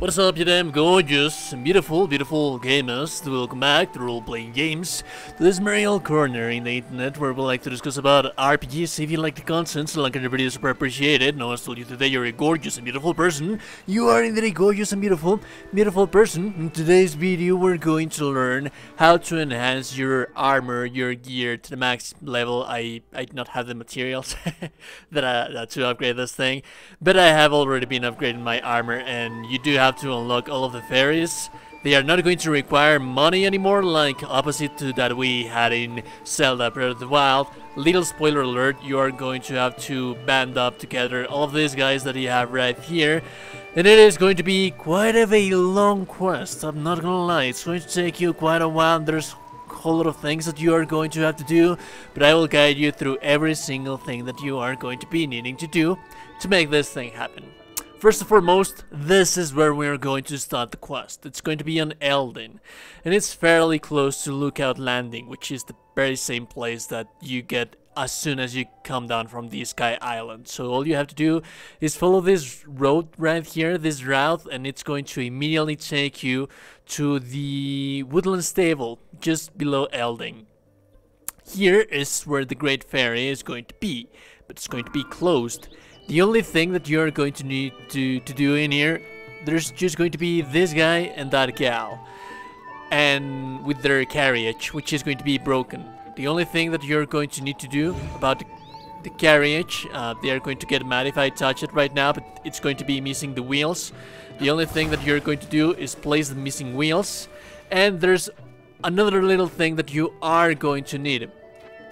What's up, you damn gorgeous and beautiful gamers? Welcome back to role-playing games, to this merry old corner in the internet where we like to discuss about RPGs. If you like the content, so like the video, super appreciated. No one's told you today you're a gorgeous and beautiful person. You are indeed a gorgeous and beautiful person. In today's video, we're going to learn how to enhance your armor, your gear to the max level. I do not have the materials that to upgrade this thing, but I have already been upgrading my armor, and you do have to unlock all of the fairies. They are not going to require money anymore, like opposite to that we had in Zelda Breath of the Wild. Little spoiler alert, you are going to have to band up together all of these guys that you have right here. And it is going to be quite of a long quest, I'm not gonna lie. It's going to take you quite a while. There's a whole lot of things that you are going to have to do, but I will guide you through every single thing that you are going to be needing to do to make this thing happen. First and foremost, this is where we are going to start the quest. It's going to be on Eldin, and it's fairly close to Lookout Landing, which is the very same place that you get as soon as you come down from the Sky Island. So all you have to do is follow this road right here, this route, and it's going to immediately take you to the Woodland Stable, just below Eldin. Here is where the Great Fairy is going to be, but it's going to be closed. The only thing that you're going to need to do in here, there's just going to be this guy and that gal, and with their carriage, which is going to be broken. The only thing that you're going to need to do about the carriage, they are going to get mad if I touch it right now, but it's going to be missing the wheels. The only thing that you're going to do is place the missing wheels, and there's another little thing that you are going to need,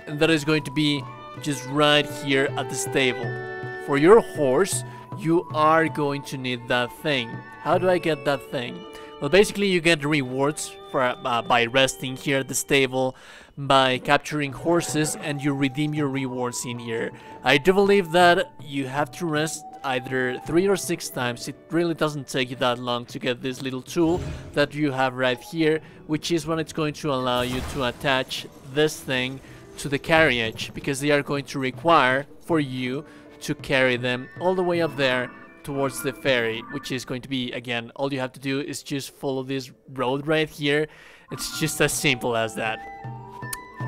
and that is going to be just right here at the stable. For your horse, you are going to need that thing. How do I get that thing? Well, basically you get rewards for by resting here at the stable, by capturing horses, and you redeem your rewards in here. I do believe that you have to rest either 3 or 6 times. It really doesn't take you that long to get this little tool that you have right here, which is when it's going to allow you to attach this thing to the carriage, because they are going to require for you to carry them all the way up there towards the ferry, which is going to be, again, all you have to do is just follow this road right here. It's just as simple as that.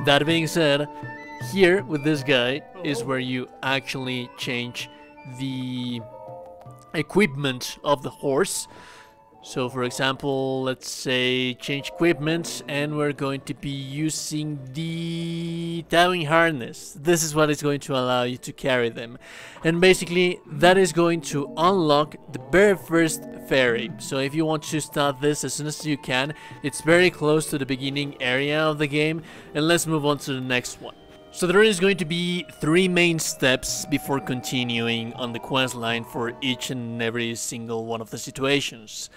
That being said, here with this guy is where you actually change the equipment of the horse. So for example, let's say change equipment, and we're going to be using the towing harness. This is what is going to allow you to carry them, and basically that is going to unlock the very first ferry. So if you want to start this as soon as you can, it's very close to the beginning area of the game, and let's move on to the next one. So there is going to be 3 main steps before continuing on the quest line for each and every single one of the situations.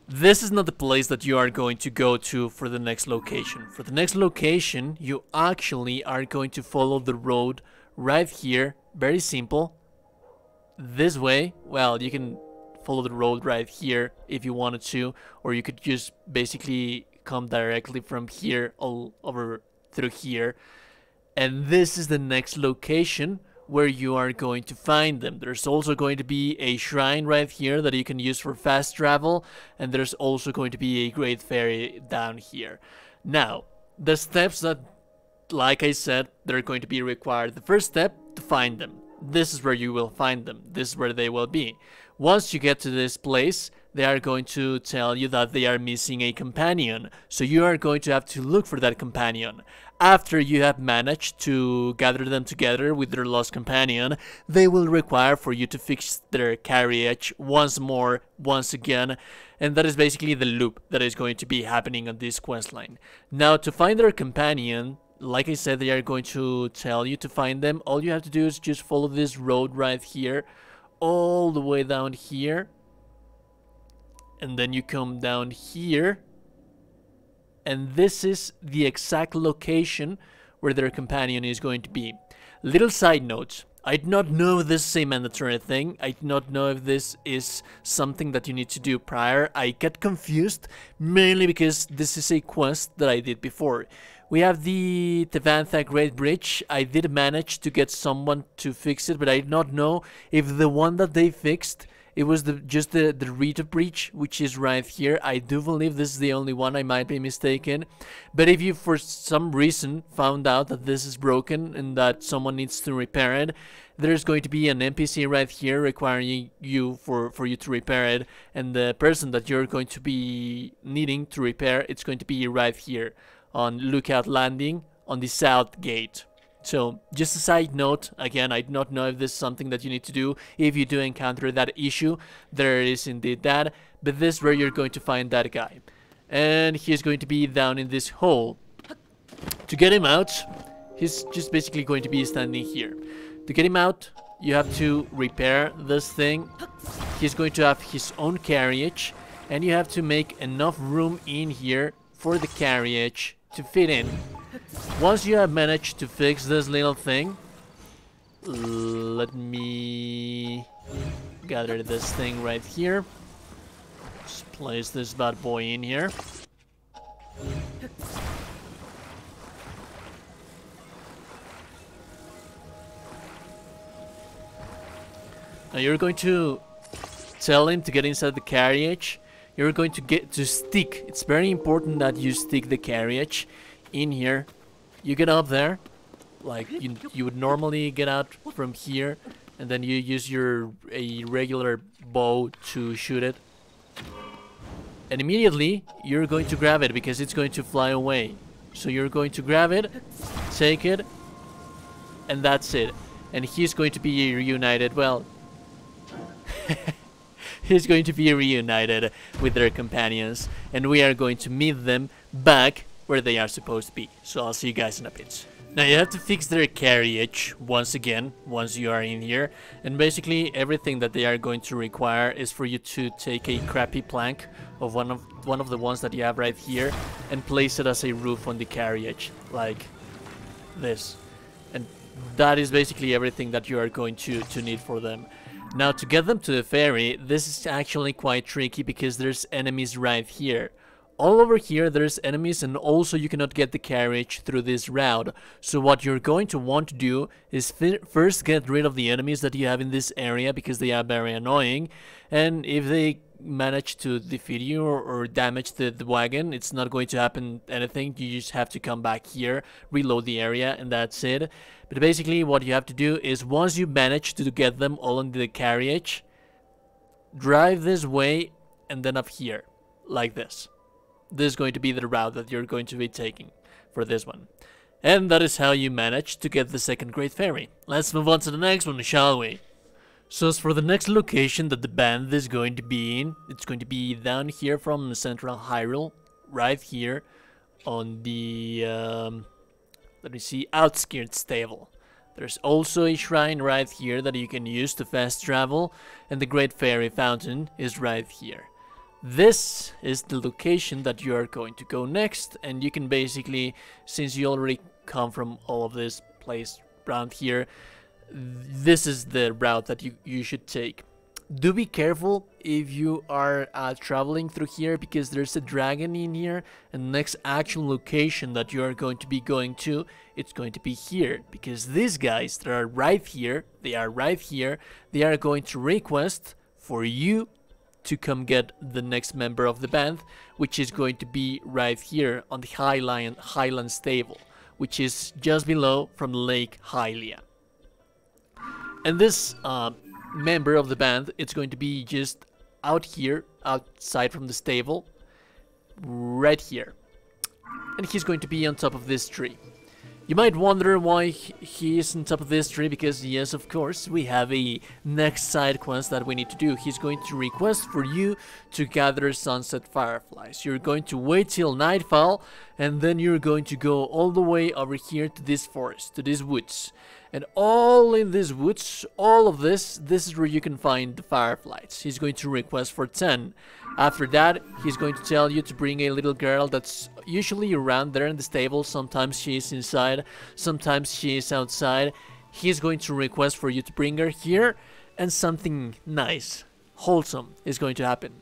This is not the place that you are going to go to for the next location. For the next location, you actually are going to follow the road right here. Very simple. This way, well, you can follow the road right here if you wanted to, or you could just basically come directly from here all over through here. And this is the next location where you are going to find them. There's also going to be a shrine right here that you can use for fast travel, and there's also going to be a great fairy down here. Now, the steps that, like I said, they're going to be required. The first step, to find them. This is where you will find them. This is where they will be. Once you get to this place, they are going to tell you that they are missing a companion. So you are going to have to look for that companion. After you have managed to gather them together with their lost companion, they will require for you to fix their carriage once again, and that is basically the loop that is going to be happening on this quest line. Now, to find their companion, like I said, they are going to tell you to find them. All you have to do is just follow this road right here, all the way down here, and then you come down here. And this is the exact location where their companion is going to be. Little side note, I do not know if this is a mandatory thing. I do not know if this is something that you need to do prior. I get confused, mainly because this is a quest that I did before. We have the Tevantha Great Bridge. I did manage to get someone to fix it, but I do not know if the one that they fixed It was just the Rita breach, which is right here. I do believe this is the only one. I might be mistaken. But if you for some reason found out that this is broken and that someone needs to repair it, there's going to be an NPC right here requiring you for you to repair it, and the person that you're going to be needing to repair, it's going to be right here on Lookout Landing on the south gate. So just a side note, again, I do not know if this is something that you need to do. If you do encounter that issue, there is indeed that, but this is where you're going to find that guy, and he's going to be down in this hole. To get him out, he's just basically going to be standing here. To get him out, you have to repair this thing. He's going to have his own carriage, and you have to make enough room in here for the carriage to fit in. Once you have managed to fix this little thing, let me gather this thing right here. Just place this bad boy in here. Now you're going to tell him to get inside the carriage. You're going to get to stick. It's very important that you stick the carriage in here. You get up there like you would normally get out from here, and then you use a regular bow to shoot it, and immediately you're going to grab it because it's going to fly away. So you're going to grab it, take it, and that's it. And he's going to be reunited, well, he's going to be reunited with their companions, and we are going to meet them back where they are supposed to be. So I'll see you guys in a bit. Now you have to fix their carriage once again, once you are in here, and basically everything that they are going to require is for you to take a crappy plank of one of the ones that you have right here and place it as a roof on the carriage, like this. And that is basically everything that you are going to need for them. Now to get them to the ferry, this is actually quite tricky because there's enemies right here. All over here there's enemies, and also you cannot get the carriage through this route. So what you're going to want to do is first get rid of the enemies that you have in this area because they are very annoying. And if they manage to defeat you or damage the wagon, it's not going to happen anything. You just have to come back here, reload the area, and that's it. But basically what you have to do is once you manage to get them all into the carriage, drive this way and then up here, like this. This is going to be the route that you're going to be taking for this one. And that is how you manage to get the second Great Fairy. Let's move on to the next one, shall we? So as for the next location that the band is going to be in, it's going to be down here from Central Hyrule, right here on the, let me see, outskirts stable. There's also a shrine right here that you can use to fast travel, and the Great Fairy Fountain is right here. This is the location that you are going to go next, and you can basically, since you already come from all of this place around here, this is the route that you should take. Do be careful if you are traveling through here, because there's a dragon in here, and the next actual location that you are going to be going to, it's going to be here, because these guys that are right here, they are going to request for you to come get the next member of the band, which is going to be right here on the Highland Stable, which is just below from Lake Hylia. And this member of the band, it's going to be just out here, outside from the stable, right here. And he's going to be on top of this tree. You might wonder why he is on top of this tree, because yes, of course, we have a next side quest that we need to do. He's going to request for you to gather sunset fireflies. You're going to wait till nightfall, and then you're going to go all the way over here to this forest, to these woods. And all in these woods, all of this is where you can find the fireflies. He's going to request for 10. After that, he's going to tell you to bring a little girl that's usually around there in the stable. Sometimes she is inside, sometimes she is outside. He's going to request for you to bring her here, and something nice, wholesome is going to happen.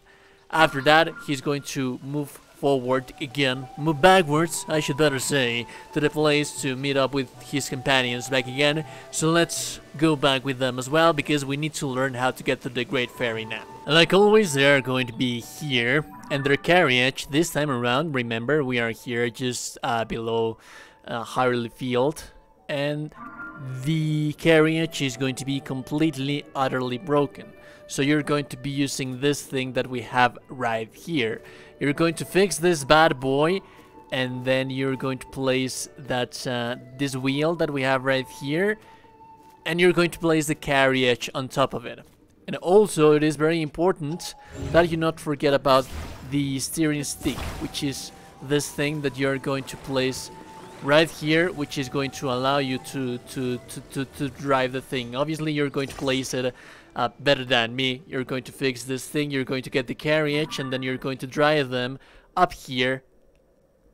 After that, he's going to move forward again, move backwards, I should better say, to the place to meet up with his companions back again. So let's go back with them as well, because we need to learn how to get to the Great Fairy now. And like always, they are going to be here, and their carriage this time around, remember, we are here just below Hyrule Field, and the carriage is going to be completely, utterly broken. So you're going to be using this thing that we have right here. You're going to fix this bad boy, and then you're going to place that this wheel that we have right here, and you're going to place the carriage on top of it. And also, it is very important that you not forget about the steering stick, which is this thing that you're going to place right here, which is going to allow you to drive the thing. Obviously, you're going to place it better than me. You're going to fix this thing, you're going to get the carriage, and then you're going to drive them up here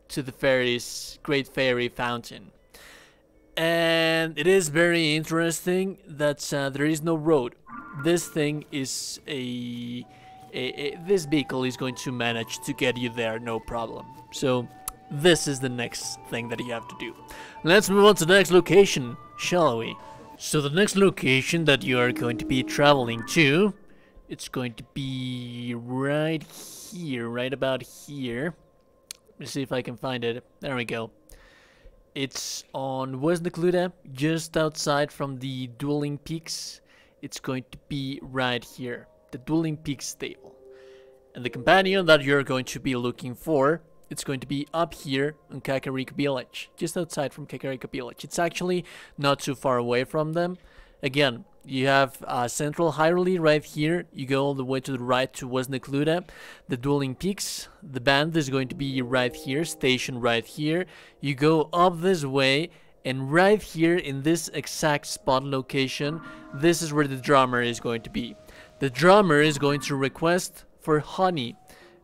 to the Fairies, Great Fairy Fountain. And it is very interesting that there is no road. This thing is this vehicle is going to manage to get you there, no problem. So this is the next thing that you have to do. Let's move on to the next location, shall we? So the next location that you are going to be traveling to, it's going to be right here, right about here. Let me see if I can find it. There we go. It's on West Necluda, just outside from the Dueling Peaks. It's going to be right here, the Dueling Peaks stable. And the companion that you're going to be looking for, it's going to be up here in Kakariko Village, just outside from Kakariko Village. It's actually not too far away from them. Again, you have Central Hyrule right here. You go all the way to the right to West Necluda, the Dueling Peaks. The band is going to be right here, stationed right here. You go up this way, and right here in this exact spot location, this is where the drummer is going to be. The drummer is going to request for honey.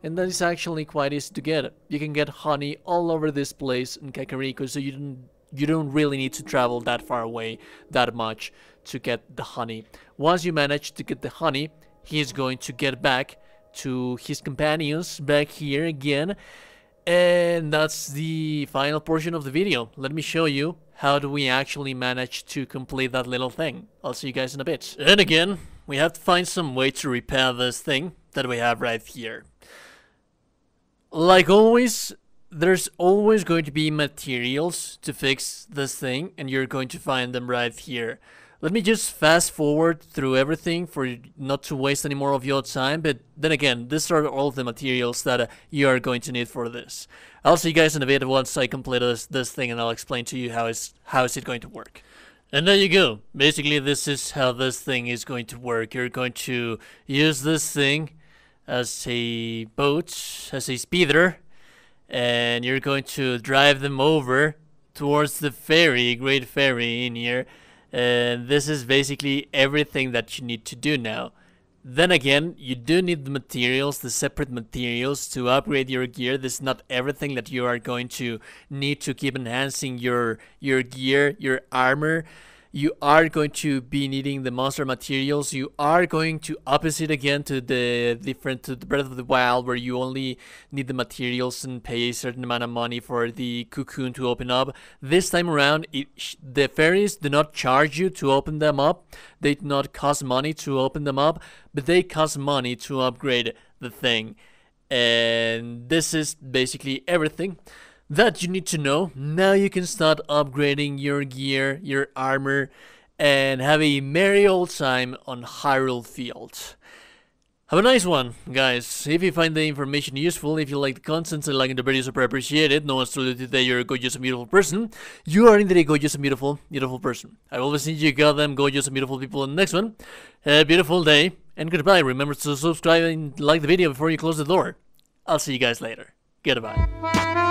And that is actually quite easy to get. You can get honey all over this place in Kakariko, so you don't really need to travel that far away, that much, to get the honey. Once you manage to get the honey, he is going to get back to his companions back here again. And that's the final portion of the video. Let me show you how do we actually manage to complete that little thing. I'll see you guys in a bit. And again, we have to find some way to repair this thing that we have right here. Like always, there's always going to be materials to fix this thing, and you're going to find them right here. Let me just fast forward through everything for not to waste any more of your time, but then again, these are all of the materials that you are going to need for this. I'll see you guys in a bit once I complete this thing, and I'll explain to you how is it going to work. And there you go. Basically, this is how this thing is going to work. You're going to use this thing as a boat, as a speeder, and you're going to drive them over towards the ferry, Great Fairy in here. And this is basically everything that you need to do now. Then again, you do need the materials, the separate materials to upgrade your gear. This is not everything that you are going to need to keep enhancing your gear, your armor. You are going to be needing the monster materials. You are going to opposite again to the Breath of the Wild, where you only need the materials and pay a certain amount of money for the cocoon to open up. This time around, the fairies do not charge you to open them up. They do not cost money to open them up, but they cost money to upgrade the thing. And this is basically everything that you need to know. Now you can start upgrading your gear, your armor, and have a merry old time on Hyrule Field. Have a nice one, guys. If you find the information useful, if you like the content and like the video, super appreciate it. No one's told you today you're a gorgeous and beautiful person. You are indeed a gorgeous and beautiful person. I always think you got them gorgeous and beautiful people in the next one. Have a beautiful day, and goodbye. Remember to subscribe and like the video before you close the door. I'll see you guys later. Goodbye.